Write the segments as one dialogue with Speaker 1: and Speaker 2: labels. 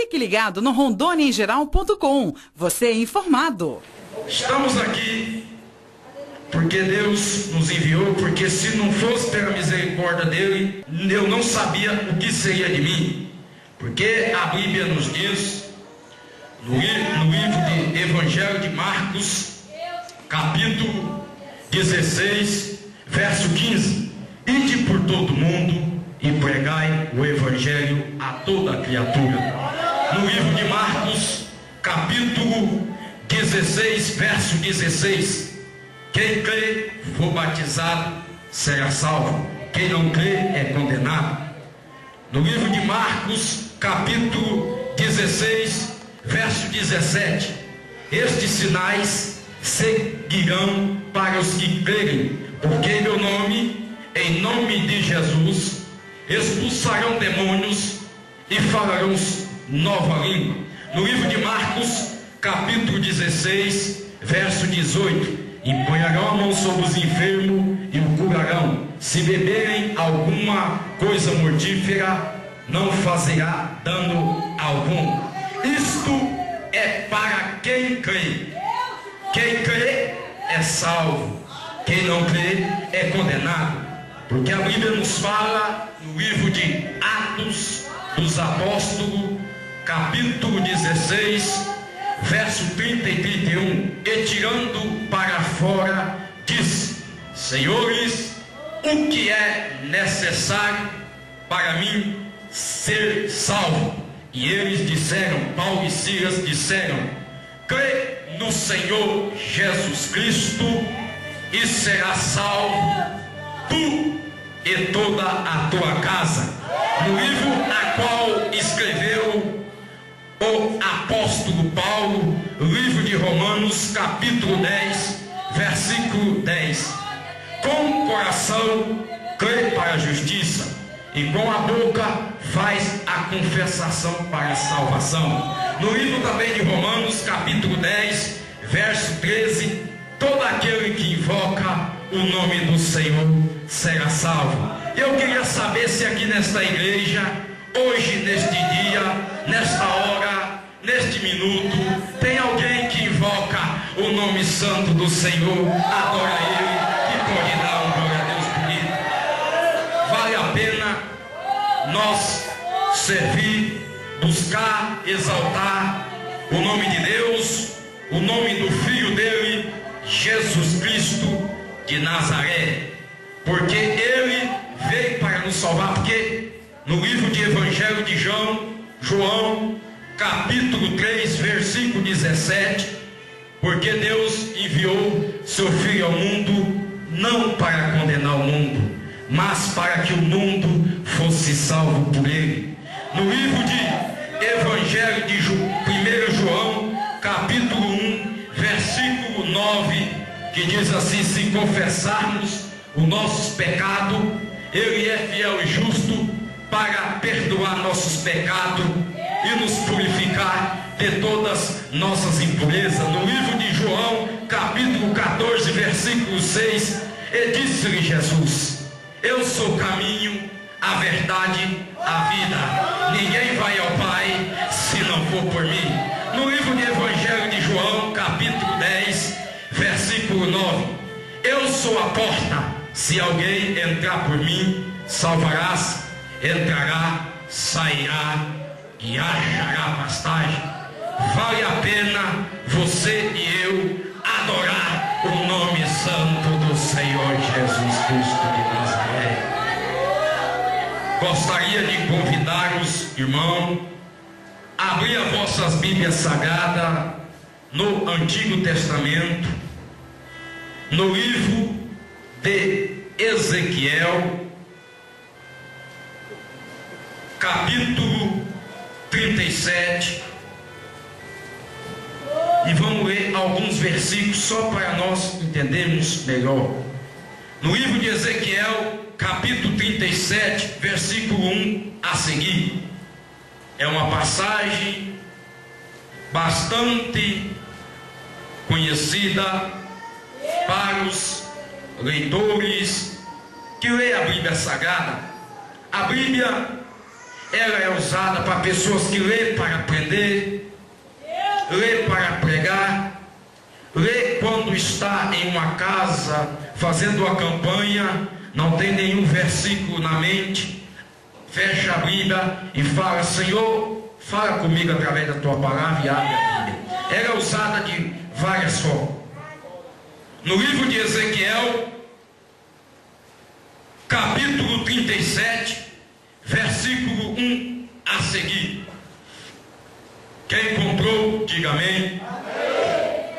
Speaker 1: Fique ligado no rondoniaemgeral.com. Você é informado.
Speaker 2: Estamos aqui porque Deus nos enviou, porque se não fosse pela misericórdia dele, eu não sabia o que seria de mim. Porque a Bíblia nos diz, no livro de Evangelho de Marcos, capítulo 16, verso 15: ide por todo mundo e pregai o Evangelho a toda criatura. No livro de Marcos, capítulo 16, verso 16: quem crê, for batizado, será salvo. Quem não crê, é condenado. No livro de Marcos, capítulo 16, verso 17: estes sinais seguirão para os que crerem, porque em meu nome, em nome de Jesus, expulsarão demônios e falarão nova língua. No livro de Marcos, capítulo 16, verso 18: impõerão a mão sobre os enfermos e o curarão. Se beberem alguma coisa mortífera, não fazerá dano algum. Isto é para quem crê. Quem crê é salvo. Quem não crê é condenado. Porque a Bíblia nos fala no livro de Atos dos Apóstolos, capítulo 16, verso 30 e 31: e tirando para fora, disse: senhores, o que é necessário para mim ser salvo? E eles disseram, Paulo e Silas disseram: crê no Senhor Jesus Cristo e serás salvo, tu e toda a tua casa. No livro a qual escreveu o apóstolo Paulo, livro de Romanos, capítulo 10, versículo 10: com o coração crê para a justiça, e com a boca faz a confessação para a salvação. No livro também de Romanos, capítulo 10, verso 13: todo aquele que invoca o nome do Senhor será salvo. Eu queria saber se aqui nesta igreja, hoje, neste dia, nesta hora, neste minuto, tem alguém que invoca o nome santo do Senhor, adora Ele e pode dar um glória a Deus bonito. Vale a pena nós servir, buscar, exaltar o nome de Deus, o nome do Filho dele, Jesus Cristo de Nazaré, porque Ele veio para nos salvar. Porque no livro de Evangelho de João, capítulo 3, versículo 17: porque Deus enviou seu Filho ao mundo, não para condenar o mundo, mas para que o mundo fosse salvo por ele. No livro de Evangelho de 1 João, capítulo 1, versículo 9, que diz assim: se confessarmos os nossos pecados, Ele é fiel e justo para perdoar nossos pecados e nos purificar de todas nossas impurezas. No livro de João, capítulo 14, versículo 6, e disse-lhe Jesus: eu sou o caminho, a verdade, a vida. Ninguém vai ao Pai se não for por mim. No livro de Evangelho de João, capítulo 10, versículo 9: eu sou a porta, se alguém entrar por mim, salvarás, entrará, sairá e achará pastagem. Vale a pena você e eu adorar o nome santo do Senhor Jesus Cristo de Nazaré. Gostaria de convidar os irmãos a abrir as vossas Bíblias Sagradas no Antigo Testamento, no livro de Ezequiel, capítulo 37, e vamos ler alguns versículos só para nós entendermos melhor. No livro de Ezequiel, capítulo 37, versículo 1 a seguir, é uma passagem bastante conhecida para os leitores que lêem a Bíblia Sagrada. A Bíblia ela é usada para pessoas que lê para aprender, lê para pregar, lê quando está em uma casa fazendo a campanha, não tem nenhum versículo na mente, fecha a Bíblia e fala: Senhor, fala comigo através da tua palavra, e abre a Bíblia. Ela é usada de várias formas. No livro de Ezequiel, capítulo 37, versículo 1 a seguir. Quem comprou, diga amém.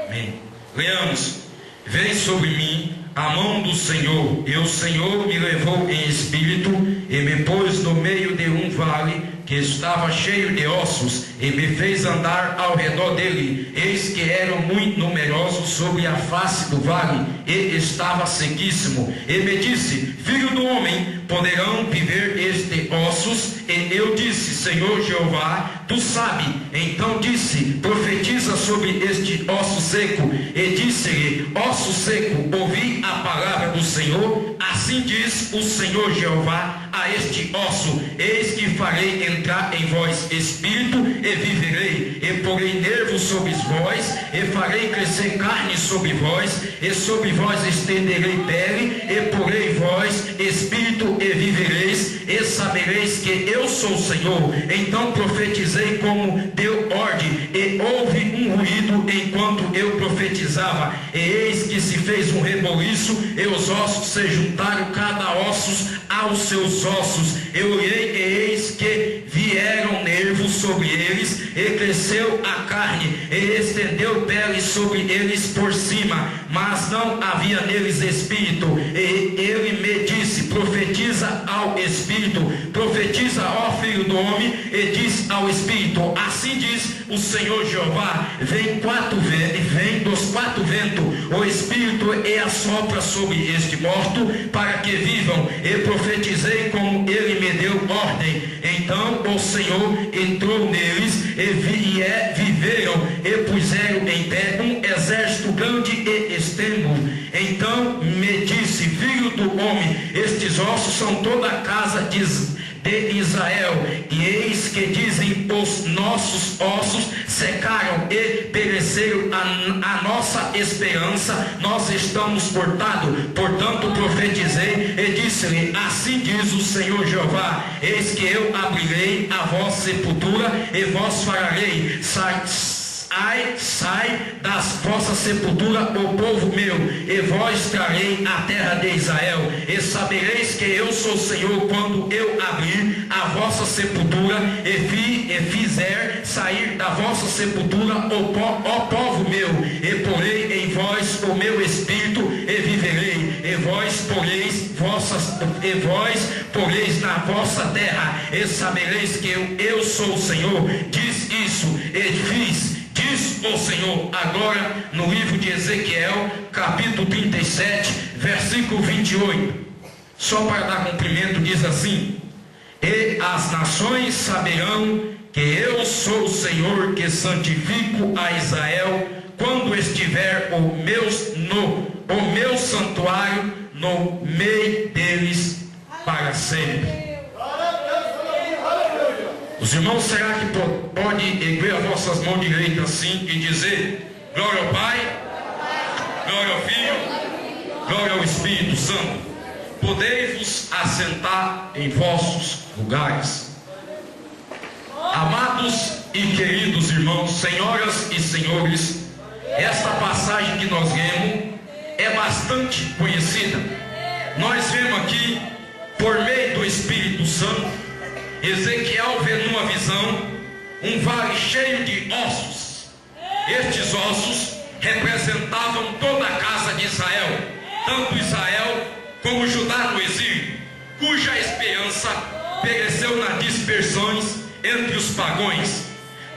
Speaker 2: Amém. Leamos: vem sobre mim a mão do Senhor, e o Senhor me levou em espírito e me pôs no meio de um vale que estava cheio de ossos, e me fez andar ao redor dele. Eis que eram muito numerosos sobre a face do vale, e estava sequíssimo. E me disse: filho do homem, poderão viver estes ossos? E eu disse: Senhor Jeová, tu sabes. Então disse: profetiza sobre este osso seco. E disse-lhe: osso seco, ouvi a palavra do Senhor. Assim diz o Senhor Jeová a este osso: eis que farei entrar em vós espírito, e viverei, e porei nervos sobre vós, e farei crescer carne sobre vós, e sobre vós estenderei pele, e porei vós espírito, e vivereis, e sabereis que eu sou o Senhor. Então profetizei como deu ordem, e houve um ruído enquanto eu profetizava, e eis que se fez um reboliço, e os ossos se juntaram, cada osso aos seus ossos. Eu olhei, e eis que vieram nervos sobre eles, e cresceu a carne, e estendeu pele sobre eles por cima, mas não havia neles espírito. E ele me disse: profetiza ao espírito, profetiza, ó filho do homem, e diz ao espírito: assim diz o Senhor Jeová, vem dos quatro ventos o espírito, e assopra sobre este morto, para que vivam. E profetizei como ele me deu ordem. Então o Senhor entrou neles, e viveram, e puseram em pé um exército grande e extremo. Então me disse: filho do homem, estes ossos são toda a casa de Israel, e eis que dizem: os nossos ossos secaram e pereceram, a nossa esperança, nós estamos cortados. Portanto profetizei e disse-lhe: assim diz o Senhor Jeová, eis que eu abrirei a vossa sepultura, e vós farei sai das vossas sepulturas, o povo meu, e vós trarei a terra de Israel. E sabereis que eu sou o Senhor, quando eu abrir a vossa sepultura, e fizer sair da vossa sepultura ó povo meu, e porei em vós o meu espírito, e viverei, e vós poreis na vossa terra, e sabereis que eu sou o Senhor. Diz isso e fiz, diz o Senhor. Agora no livro de Ezequiel, capítulo 37, versículo 28, só para dar cumprimento, diz assim: e as nações saberão que eu sou o Senhor, que santifico a Israel, quando estiver o meu santuário no meio deles para sempre. Os irmãos, será que pode erguer as vossas mãos direitas assim e dizer: glória ao Pai, glória ao Filho, glória ao Espírito Santo? Podeis-vos assentar em vossos lugares. Amados e queridos irmãos, senhoras e senhores, esta passagem que nós lemos é bastante conhecida. Nós vemos aqui, por meio do Espírito Santo, Ezequiel vê numa visão um vale cheio de ossos. Estes ossos representavam toda a casa de Israel, tanto Israel como Judá no exílio, cuja esperança pereceu nas dispersões entre os pagãos.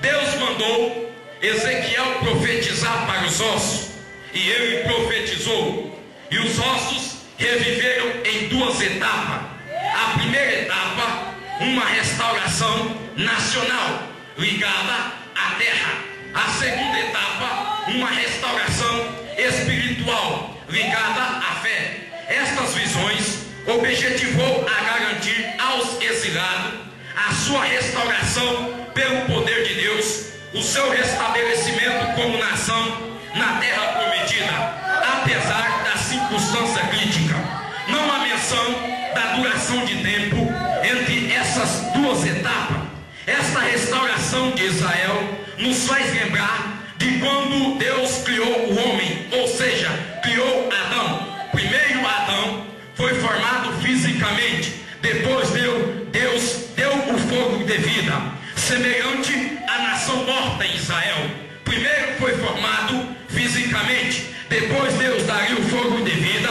Speaker 2: Deus mandou Ezequiel profetizar para os ossos, e ele profetizou, e os ossos reviveram em duas etapas. A primeira etapa, uma restauração nacional ligada à terra. A segunda etapa, uma restauração espiritual ligada à fé. Estas visões objetivou a garantir aos exilados a sua restauração pelo poder de Deus, o seu restabelecimento como nação na terra prometida, apesar da circunstância crítica. Não há menção da duração de tempo entre essas duas etapas. Esta restauração de Israel nos faz lembrar de quando Deus criou o homem, ou seja, criou Adão. Primeiro Adão foi formado fisicamente, depois Deus deu o fogo de vida, semelhante à nação morta em Israel. Primeiro foi formado fisicamente, depois Deus daria o fogo de vida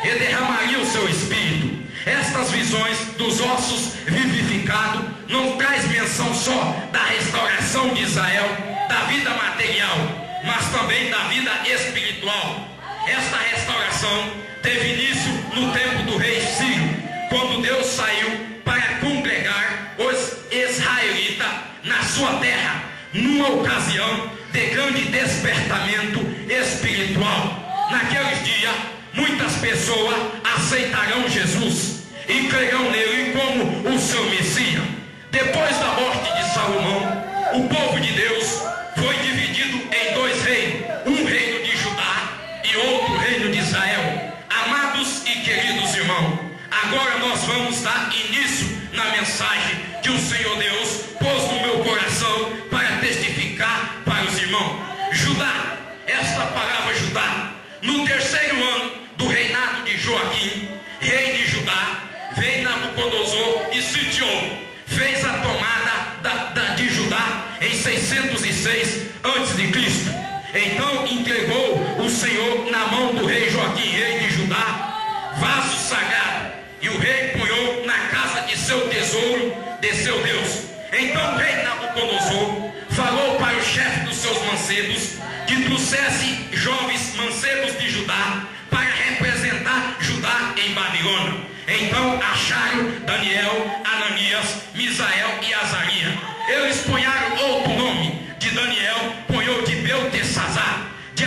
Speaker 2: e derramaria o seu espírito. Estas visões dos ossos vivificados não traz menção só da restauração de Israel, da vida material, mas também da vida espiritual. Esta restauração teve início no tempo do rei Ciro, quando Deus saiu para congregar os israelitas na sua terra, numa ocasião de grande despertamento espiritual. Naqueles dias, muitas pessoas aceitarão Jesus e crerão nele como o seu Messias. Depois da morte de Salomão, o povo de Deus foi dividido em dois reinos, um reino de Judá e outro reino de Israel. Amados e queridos irmãos, agora nós vamos dar início na mensagem que o Senhor Deus pôs no meu coração para testificar para os irmãos. Judá, esta palavra Judá, no terceiro ano do reinado de Joaquim, rei de Judá, veio Nabucodonosor e sitiou, fez a tomada de Judá em 606 a.C. Então entregou o Senhor na mão do rei Joaquim, rei de Judá, vaso sagrado, e o rei punhou na casa de seu tesouro de seu Deus. Então o rei Nabucodonosor falou para o chefe dos seus mancebos que trouxesse jovens mancebos de Judá para representar Judá em Babilônia. Então acharam Daniel, Ananias, Misael e Azarias. Eles punharam outro nome. De Daniel punhou de Beltesazar, de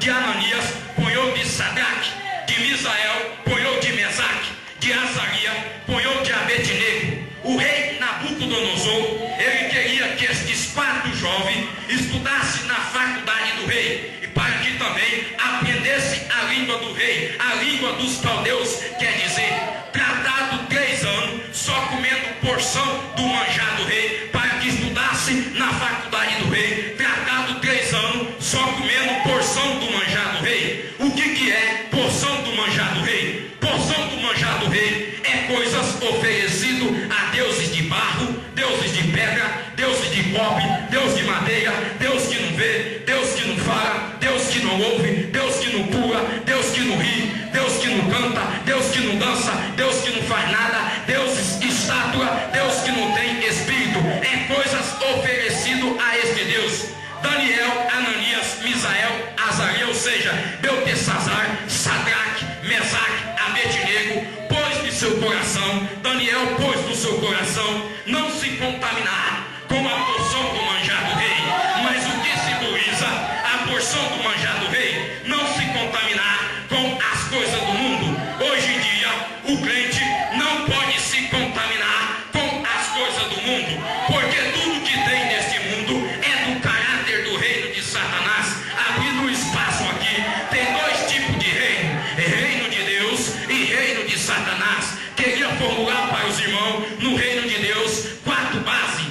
Speaker 2: Ananias punhou de Sadraque, de Misael punhou de Mesaque, de Azarias punhou de Abednego. O rei Nabucodonosor, ele queria que estes 4 jovens estudassem na faculdade do rei, e para que também aprendessem a língua do rei, a língua dos caldeus, quer dizer, tratado 3 anos, só comendo porção do manjar do rei, para que estudassem na faculdade do rei, tratado 3 anos, só comendo porção do manjar do rei. O que é porção do manjar do rei? Porção do manjar do rei é coisas oferecidas a deuses de barro, deuses de pedra, deuses de cobre, Deus de madeira, Deus que não vê, Deus que não fala, Deus que não ouve, Deus que não pula, Deus que não ri, Deus que não canta, Deus que não dança, Deus que não faz nada, Deus estátua, Deus que não tem espírito. É coisas oferecidas a este Deus. Daniel, Ananias, Misael, Azarias, ou seja, Beltesazar, Sadraque, Mesaque, Abednego, pôs de seu coração, Daniel pôs no seu coração, não se contaminar com a porção do manjar do rei. Mas o que simboliza a porção do manjar do rei? Não se contaminar com as coisas do mundo. Hoje em dia, o crente não pode se contaminar com as coisas do mundo, porque tudo que tem neste mundo é do caráter do reino de Satanás. Abrindo um espaço aqui, tem 2 tipos de reino: reino de Deus e reino de Satanás. Queria formular para os irmãos, no reino de Deus, 4 bases.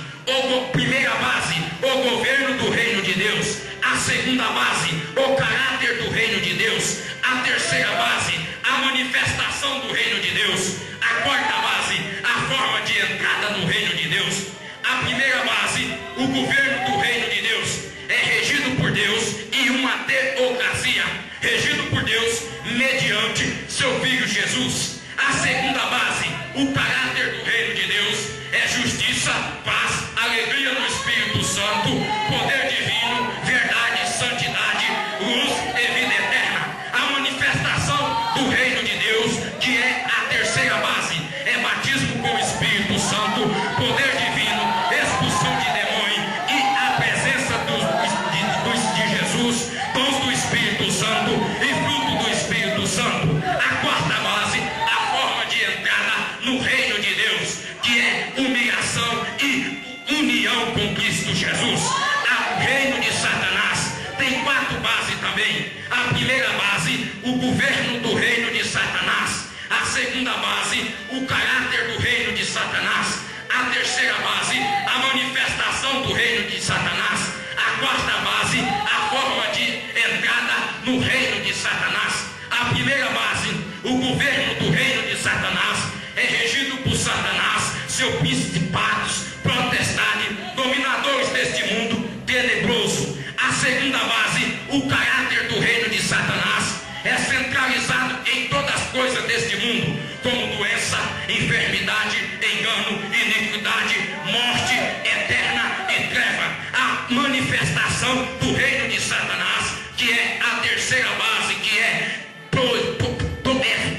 Speaker 2: Primeira base, o governo do reino de Deus. A segunda base, o caráter do reino de Deus. A terceira base, a manifestação do reino de Deus. A quarta base, a forma de entrada no reino de Deus. A primeira base, o governo do reino de Deus, é regido por Deus em uma teocracia, regido por Deus mediante seu Filho Jesus. A segunda base, o caráter do reino de Deus, é justiça, paz, alegria do Espírito Santo, poder divino, verdade, santidade, luz e vida eterna. A manifestação do reino de Deus, que é a terceira base, é batismo com o Espírito Santo, poder divino, expulsão de demônio e a presença de Jesus, dons do Espírito Santo e fruto do Espírito Santo. A quarta base, a forma de entrada no reino de Deus, que é humilhação, reino de Satanás. Tem 4 bases também. A primeira base, o governo do reino de Satanás. A segunda base, o caráter do reino de Satanás. A terceira base, a manifestação do reino de Satanás. A quarta base, a forma de entrada no reino de Satanás. A primeira base, o governo do reino de Satanás, é regido por Satanás, seus principados, potestades, dominadores deste mundo tenebroso. A segunda base, o caráter do reino de Satanás, é centralizado em todas as coisas deste mundo, como doença, enfermidade, engano, iniquidade, morte eterna e treva. A manifestação do reino de Satanás, que é a terceira base, que é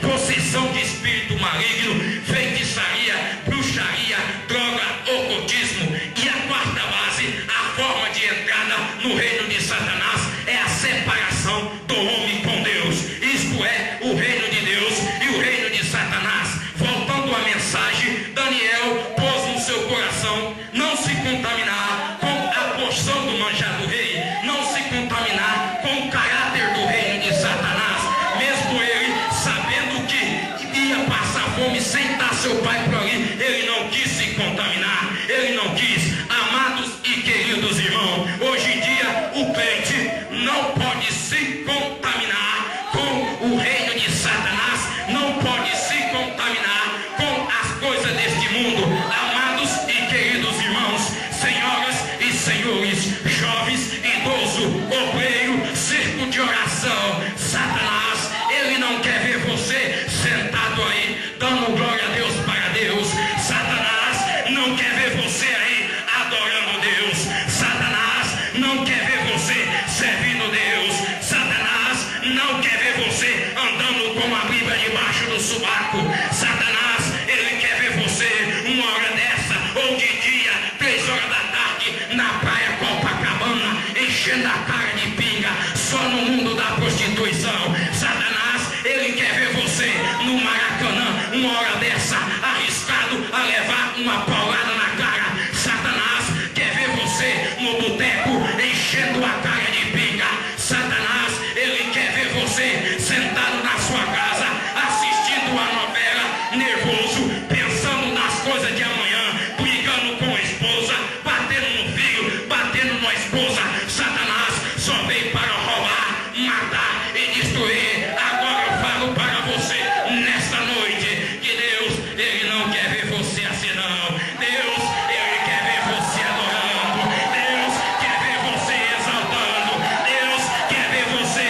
Speaker 2: possessão de espírito maligno, feitiçaria, bruxaria, droga, ocultismo. E a quarta base, a forma de entrada no reino de Satanás, é a separação do homem com Deus. Isto é, o reino de Deus e o reino de Satanás. Voltando à mensagem, Daniel pôs no seu coração não se contaminar com a porção do manjar do rei, não se contaminar com o caráter do reino de Satanás, mesmo ele sabendo que ia passar fome sem dar seu pai por ali. Ele não quis se contaminar, ele não quis. Amados e queridos irmãos, hoje em dia o crente não pode se contaminar com o reino de Satanás, não pode se contaminar com as coisas deste mundo. Amados e queridos irmãos, senhoras e senhores, jovens, idoso, obreiro, circo de oração, Satanás, ele não quer ver você sentado aí dando glória a Deus para Deus. Satanás não quer ver você aí adorando Deus. Satanás não quer ver você servindo Deus. Satanás não quer ver você andando com a Bíblia debaixo do sovaco. Satanás, ele quer ver você uma hora dessa ou de dia, 3 horas da tarde, na praia Copacabana, enchendo a cara de pinga, só no mundo da prostituição. Satanás, ele quer ver você no Maracanã, uma hora dessa, arriscado a levar uma paulada na cara. Satanás quer ver você no boteco, enchendo a cara de pinga. Satanás, ele quer ver você sentado na sua casa, assistindo a novela, nervoso, pensando nas coisas de amanhã, brigando com a esposa, batendo no filho, batendo na esposa. Satanás só veio para roubar, matar e destruir. Agora eu falo para você nesta noite que Deus, ele não quer ver você assim não. Deus, ele quer ver você adorando. Deus quer ver você exaltando. Deus quer ver você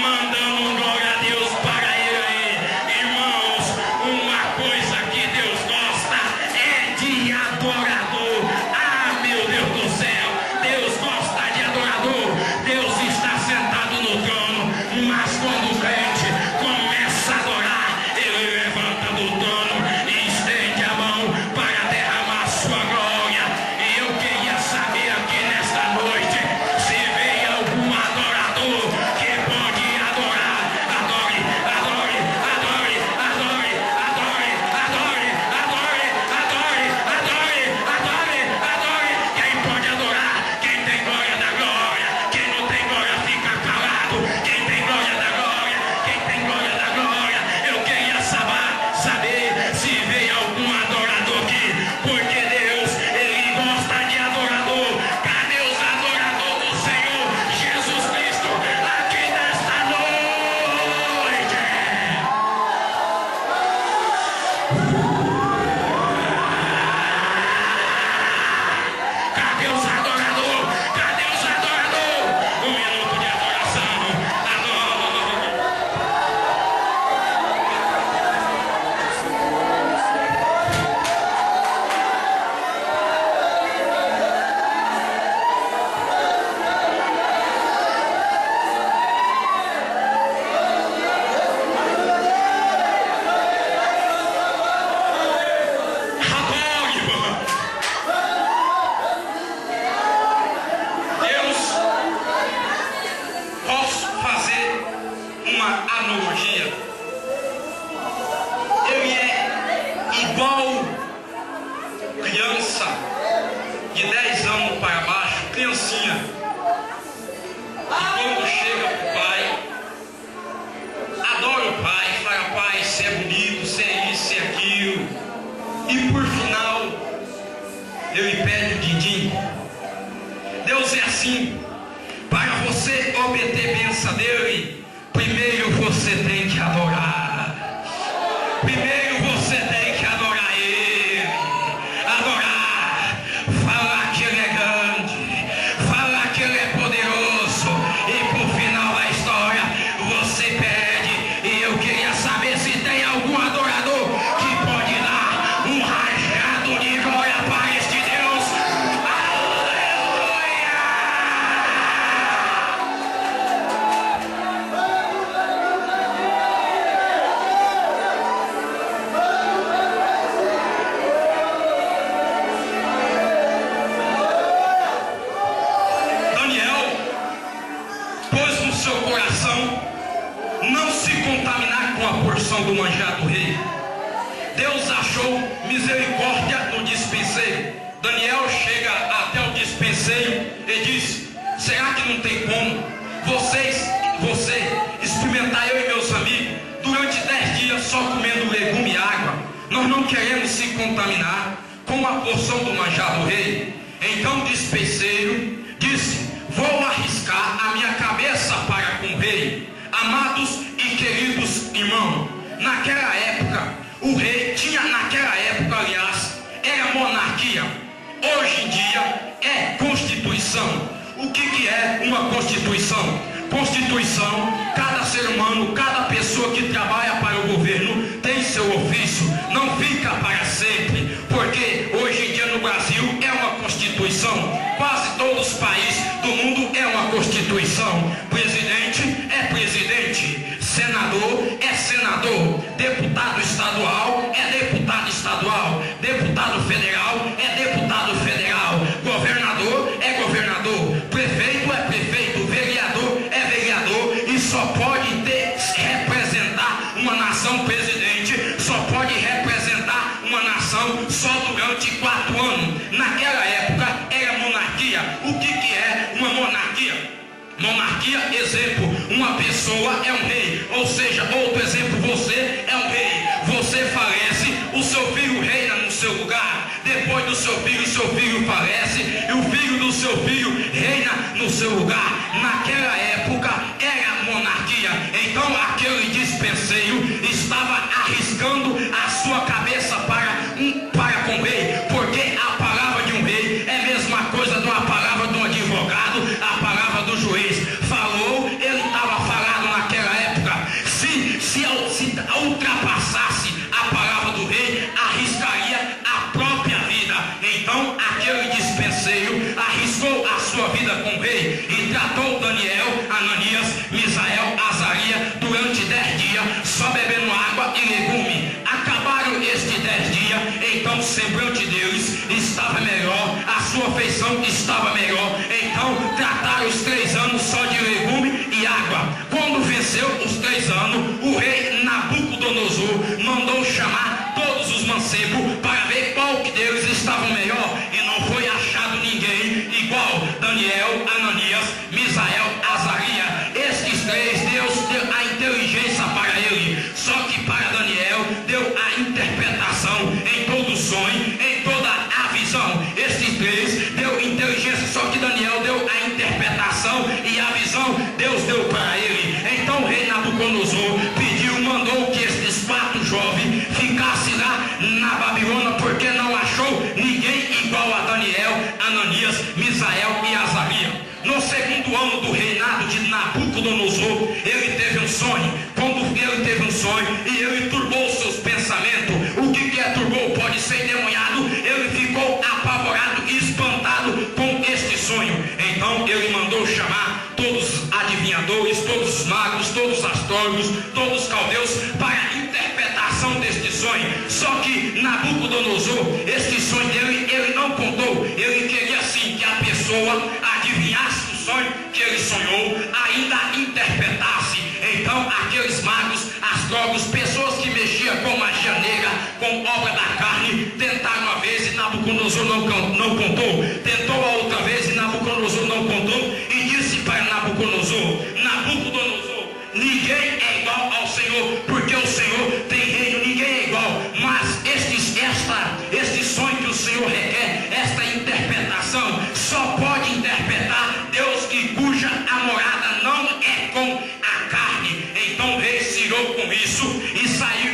Speaker 2: mandando glória a Deus para ele aí. Irmãos, uma coisa que Deus gosta é de adorador. Ah, meu Deus do céu, Deus gosta de adorador. Deus está sentado no trono, mas quando o crente começa a adorar, ele levanta do trono e estende a mão para derramar sua glória. E eu queria saber aqui nesta noite se vem algum adorador que pode adorar. Adore, adore, adore, adore, adore, adore, adore, adore, adore, adore, adore. Quem pode adorar? Quem tem glória da glória. Quem não tem glória fica calado. Quem tem glória da glória, quem tem glória da glória. Eu queria saber se veio algum adorador aqui, porque Deus, ele gosta de adorador. Cadê os adoradores do Senhor Jesus Cristo aqui nesta noite? Cadê os adoradores? Cadê os adoradores? Um minuto de adoração. Adoro. Adore, irmão. Deus, posso fazer uma analogia. Ele é igual criança de 10 anos para baixo, criancinha. quando chega para o pai, adora o pai, fala: pai, você é bonito, você é isso, você é aquilo. E por final, ele pede o din-din. Deus é assim. Para você obter bênção dele, primeiro você tem que adorar. Primeiro você tem que adorar ele. Adorar. Falar que ele é grande. Falar que ele é poderoso. E por final da história, você pede. E eu queria saber se tem algum adorador que pode dar um rajado de glória para este Deus. Pôs no seu coração não se contaminar com a porção do manjar do rei. Deus achou misericórdia no dispenseiro. Daniel chega até o dispenseiro e diz: será que não tem como você experimentar, eu e meus amigos, durante 10 dias só comendo legume e água? Nós não queremos se contaminar com a porção do manjar do rei. Então o dispenseiro disse: vou arriscar a minha cabeça para com o rei. Amados e queridos irmãos, naquela época, o rei tinha, aliás, era monarquia. Hoje em dia é constituição. O que é uma constituição? Constituição, cada ser humano, cada pessoa que trabalha para o governo tem seu ofício, não fica para sempre, porque hoje em dia no Brasil é uma constituição, quase todos os países do mundo é uma constituição. Presidente é presidente, senador é senador, deputado estadual é deputado estadual, deputado federal é deputado federal, governador é governador, prefeito é prefeito, vereador é vereador, e só pode representar uma nação, presidente só pode representar uma nação só durante 4 anos. Naquela época era monarquia. O que é uma monarquia? Monarquia, exemplo, uma pessoa é um rei, ou seja, outro exemplo, você é um rei, você falece, o seu filho reina no seu lugar, depois do seu filho falece, e o filho do seu filho reina no seu lugar. Naquela época era monarquia. Então aquele dispenseiro estava arriscando a sua cabeça para com o rei, porque a palavra de um rei é a mesma coisa de uma palavra de um advogado, a palavra do juiz. Falou, ele estava falado naquela época. Se ultrapassasse a palavra do rei, arriscaria a própria vida. Então aquele dispenseiro arriscou a sua vida com o rei e tratou Daniel, Ananias, Misael, Azarias durante 10 dias, só bebendo água e legume. Acabaram estes 10 dias, então o semblante deles estava melhor, a sua feição estava melhor. Então trataram os 3 anos só de legume e água. Quando venceu os 3 anos, o rei Nabucodonosor mandou chamar todos os mancebos para ver qual que deles estava melhor, e não foi achado ninguém igual Daniel, Ananias, Misael, Azarias. Estes 3, Deus deu a inteligência para ele, só que para Daniel deu a interpretação em todo o sonho, em toda a visão. Estes 3 deu inteligência, só que Daniel deu a interpretação e a visão Deus deu para ele. Então o rei Nabucodonosor mandou que estes 4 jovens ficassem lá na Babilônia, porque não achou ninguém igual a Daniel, Ananias, Misael e Azarias. No 2º ano do reinado de Nabucodonosor, ele teve um sonho. Quando ele teve um sonho e ele turbou seus pensamentos, o que é turbou? Pode ser endemoniado. Ele ficou apavorado e espantado com este sonho. Então ele mandou chamar todos os adivinhadores, todos os magos, todos os astrólogos, todos os caldeus para a interpretação deste sonho. Só que Nabucodonosor, este sonho dele, ele não contou. Ele queria sim que a pessoa adivinhasse o sonho que ele sonhou, ainda interpretasse. Então aqueles magos, astrólogos, pessoas que mexiam com magia negra, com obra da carne, tentaram uma vez e Nabucodonosor não contou. Tentou a outra vez e Nabucodonosor não contou, e disse para Nabucodonosor: ninguém é igual ao Senhor, porque o Senhor tem reino, ninguém é igual. Mas este sonho que o Senhor requer, esta interpretação, só pode interpretar Deus cuja a morada não é com a carne. Então o rei se irou com isso e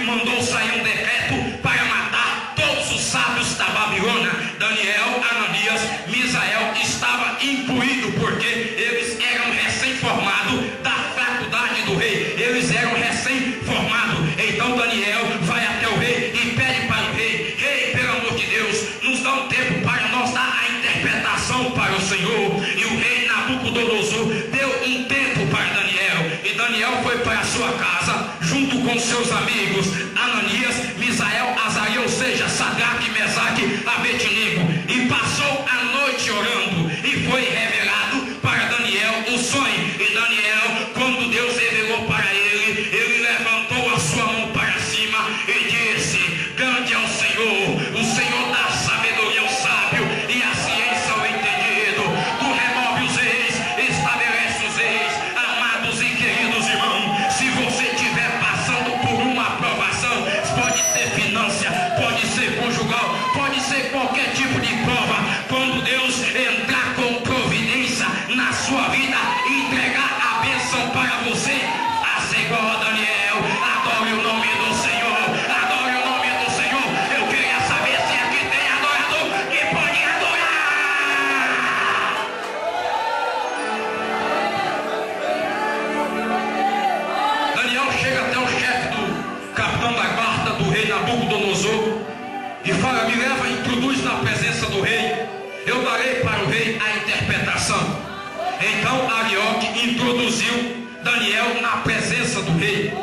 Speaker 2: mandou sair um decreto para matar todos os sábios da Babilônia. Daniel, Ananias, Misael estava incluído, porque eles eram recém-formados da faculdade do rei, eles eram recém-formados. Então Daniel vai até o rei e pede para o rei: rei, pelo amor de Deus, nos dá um tempo para nós dar a interpretação para o Senhor. E o rei Nabucodonosor deu um tempo para Daniel, e Daniel foi para a sua casa junto com seus amigos Ananias, Misael, Azarias, ou seja, Sadraque, Mesaque, Abednego, e passou a noite orando, e foi revelado para Daniel o sonho. E Daniel, quando Deus revelou para ele, ele levantou a sua mão para cima e disse: grande é o Senhor dá sabedoria ao sábio e a ciência ao entendido. Tu remove os reis, estabelece os reis. Amados e queridos irmãos, se você estiver passando por uma aprovação, pode ser finança, pode ser conjugal, pode ser qualquer tipo de prova, quando Deus entrar com providência na sua vida e entregar a bênção para você, faça igual a Daniel, adore o nome do Senhor, adore o nome do Senhor. Eu queria saber se aqui tem adorador que pode adorar. Daniel chega até o chefe do capitão da guarda do rei Nabucodonosor e fala: me leva, introduz na presença do rei, eu darei para o rei a interpretação. Então Arioque introduziu Daniel na presença do rei,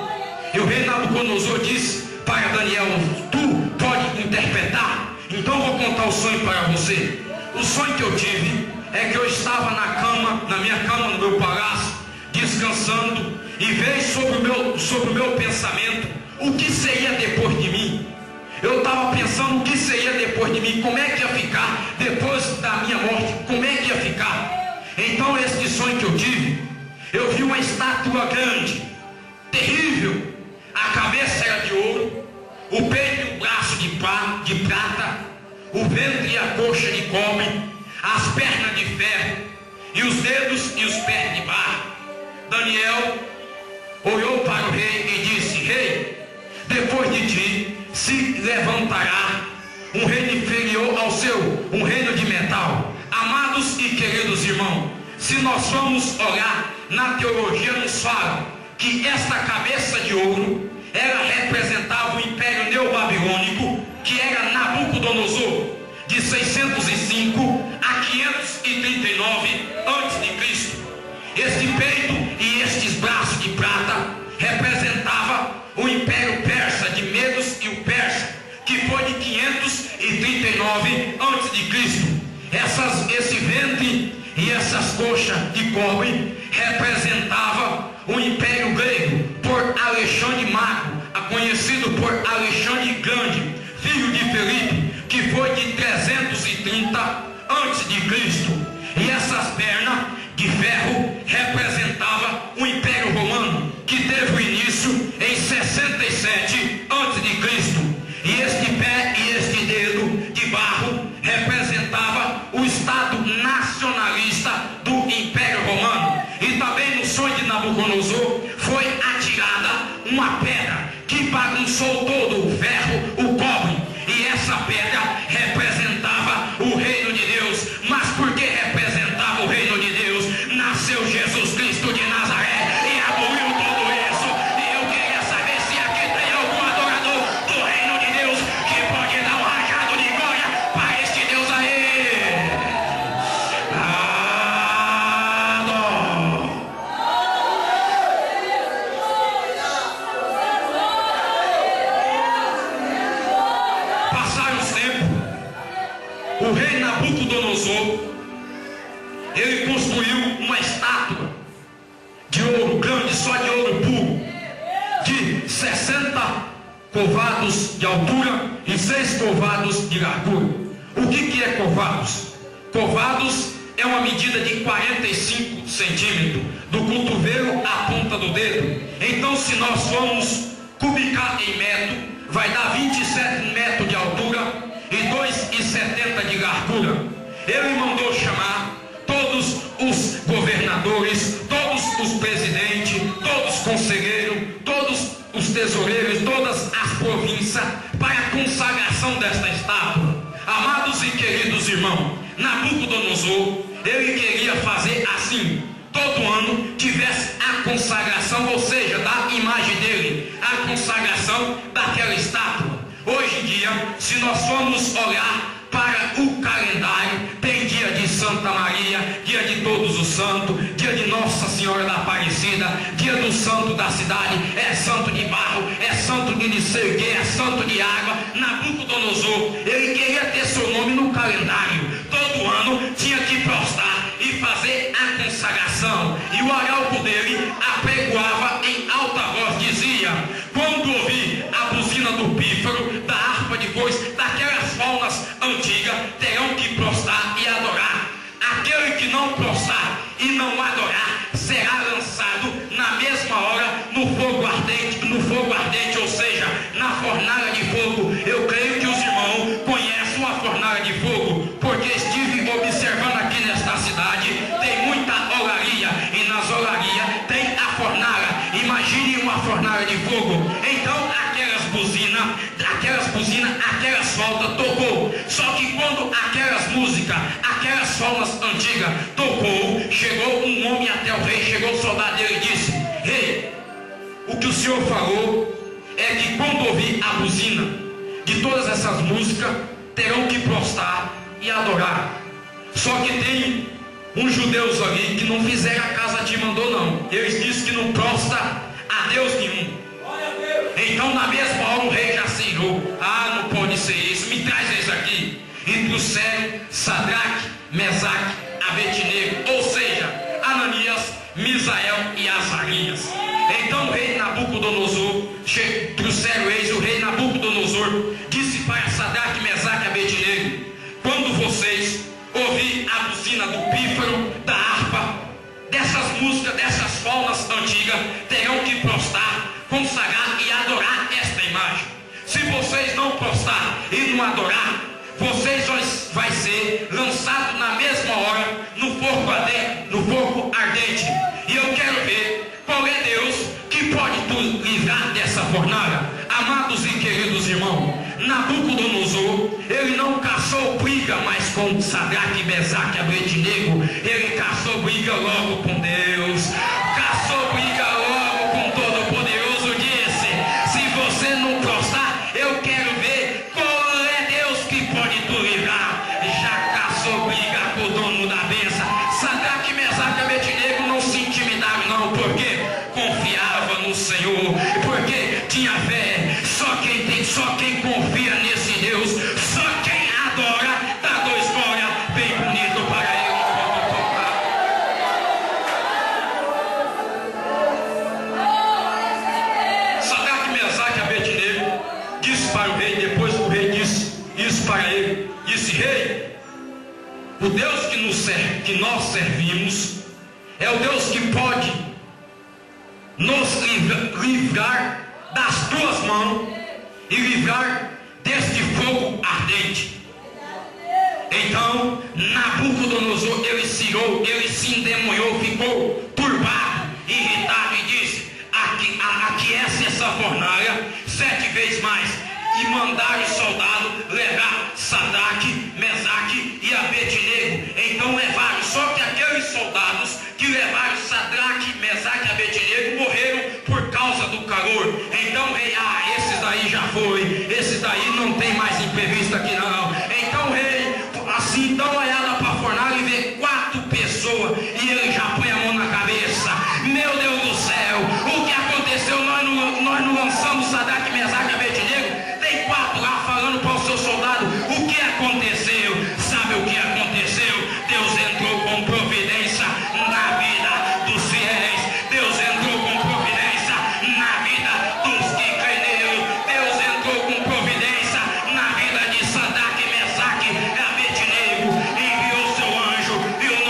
Speaker 2: e o rei Nabucodonosor disse para Daniel: tu pode interpretar? Então vou contar o sonho para você. O sonho que eu tive é que eu estava na minha cama no meu palácio, descansando, e veio sobre o meu pensamento o que seria depois de mim. Eu estava pensando o que seria depois de mim, como é que ia ficar depois da minha morte, como é que ia ficar. Então este sonho que eu tive, eu vi uma estátua grande, terrível. A cabeça era de ouro, o peito e o braço de prata, o ventre e a coxa de cobre, as pernas de ferro, e os dedos e os pés de barro. Daniel olhou para o rei e disse: rei, depois de ti se levantará um reino inferior ao seu, um reino de metal. Amados e queridos irmãos, se nós vamos olhar na teologia, nos fala que esta cabeça de ouro, ela representava o império neobabilônico, que era Nabucodonosor, de 605 a 539 a.C. Este peito e estes braços de prata representava o império persa de Medos e o Persa, que foi de 539 a.C. Esse ventre e essas coxas de cobre representava o império grego por Alexandre Magno, conhecido por Alexandre Grande, filho de Felipe, que foi de 330 a.C. E essas pernas de ferro representava o império romano, que teve o início em 67 a.C. E este pé e este dedo de barro representava o estado nacionalista do império romano. E também no sonho de Nabucodonosor foi atirada uma pedra que bagunçou todo o ferro, o cobre, e essa pedra representava o reino de Deus. Mas por que representava o reino de Deus? Nasceu Jesus Cristo de Nazaré e aboliu tudo isso. E eu queria saber se aqui tem algum adorador do reino de Deus que pode dar um rajado de glória para este Deus aí. Passaram os tempos, o rei Nabucodonosor, ele construiu uma estátua de ouro grande, só de ouro puro, de 60 covados de altura e 6 covados de largura. O que é covados? Covados é uma medida de 45 centímetros, do cotovelo à ponta do dedo. Então, se nós formos cubicar em metro, vai dar 27 metros de altura e 2,70 de largura. Ele mandou chamar todos os governadores, todos os presidentes, todos os conselheiros, todos os tesoureiros, todas as províncias, para a consagração desta estátua. Amados e queridos irmãos, Nabucodonosor, ele queria fazer assim: todo ano tivesse a consagração, ou seja, da imagem dele, a consagração daquela estátua. Hoje em dia, se nós formos olhar para o calendário, tem dia de Santa Maria, dia de Todos os Santos, dia de Nossa Senhora da Aparecida, dia do santo da cidade, é santo de barro, é santo de não sei o que, é santo de água. Nabucodonosor, ele queria ter seu nome no calendário. Todo ano tinha que prostrar e fazer a consagração. E o arauto dele apregoava em alta voz, dizia: quando ouvir a buzina do pífaro, da harpa de foice, daquelas faunas antigas, terão que prostrar e adorar. Aquele que não prostrar e não adorar será lançado na mesma hora no fogo ardente, ou seja, na fornalha de fogo. Eu creio que os irmãos conhecem uma fornalha de fogo, porque estive observando aqui nesta cidade, tem muita olaria, e nas olarias tem a fornalha. Imagine uma fornalha de fogo. Então aquelas buzinas, aquelas flautas tocou. Só que quando aquelas músicas, aquelas flautas antigas tocou, chegou um homem até o rei, chegou o soldado dele e disse: rei, o que o senhor falou é que quando ouvir a buzina de todas essas músicas, terão que prostrar e adorar. Só que tem uns judeus ali que não fizeram a casa de mandou não. Eles dizem que não prosta a Deus nenhum. Então na mesma hora o rei já se irou: ah, não pode ser isso, me traz isso aqui. E trouxeram Sadraque, Mesaque, Abednego, ou seja, Ananias, Misael e Azarias. Então o rei Nabucodonosor, trouxeram eles, o rei Nabucodonosor disse para Sadraque, Mesaque e Abednego: quando vocês ouvir a buzina do pífaro, da harpa, dessas músicas, dessas faunas antigas, terão que prostrar, consagrar e adorar esta imagem. Se vocês não prostrar e não adorar, vocês vai ser lançado na mesma hora no fogo ardente. E eu quero ver qual é Deus que pode nos livrar dessa fornalha. Amados e queridos irmãos, Nabucodonosor, ele não caçou briga mais com Sadraque, Mesaque e Abednego. Ele caçou briga logo com Deus, caçou briga logo com Todo-Poderoso. Disse: se você não prostrar, eu quero ver qual é Deus que pode te livrar. Já caçou briga com o dono da benção. Sadraque, Mesaque e Abednego não se intimidaram não, porque confiava no Senhor, porque tinha fé. Só quem confia nesse Deus, só quem adora, dá dois glória bem bonito para ele. Sadraque, Mesaque e Abednego disse para o rei, depois o rei disse isso para ele, disse: rei, o Deus que nós servimos é o Deus que pode nos livrar das tuas mãos e livrar deste fogo ardente. Então Nabucodonosor, ele se irou, ele se endemoniou, ficou turbado, irritado e disse: aquece essa fornalha 7 vezes mais. E mandaram os soldados levar Sadraque, Mesaque e Abednego. Então levaram, só que aqueles soldados que levaram Sadraque, Mesaque e Abednego morreram por causa do calor. Então rei, esses daí já foi, esses daí não tem mais imprevisto aqui não. Então rei, assim, dá uma olhada para a fornalha e vê 4 pessoas, e ele já põe a mão na cabeça. Meu Deus do céu, o que aconteceu? Nós não lançamos Sadraque, Mesaque e Abednego. Tem 4 lá falando para o seu soldado o que aconteceu. Sabe o que aconteceu? Deus entrou com providência na vida dos fiéis. Deus entrou com providência na vida dos que creem nele. Deus entrou com providência na vida de Sadraque, Mesaque e Abednego. Enviou seu anjo e o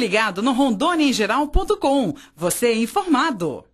Speaker 1: ligado no rondoniaemgeral.com. Você é informado.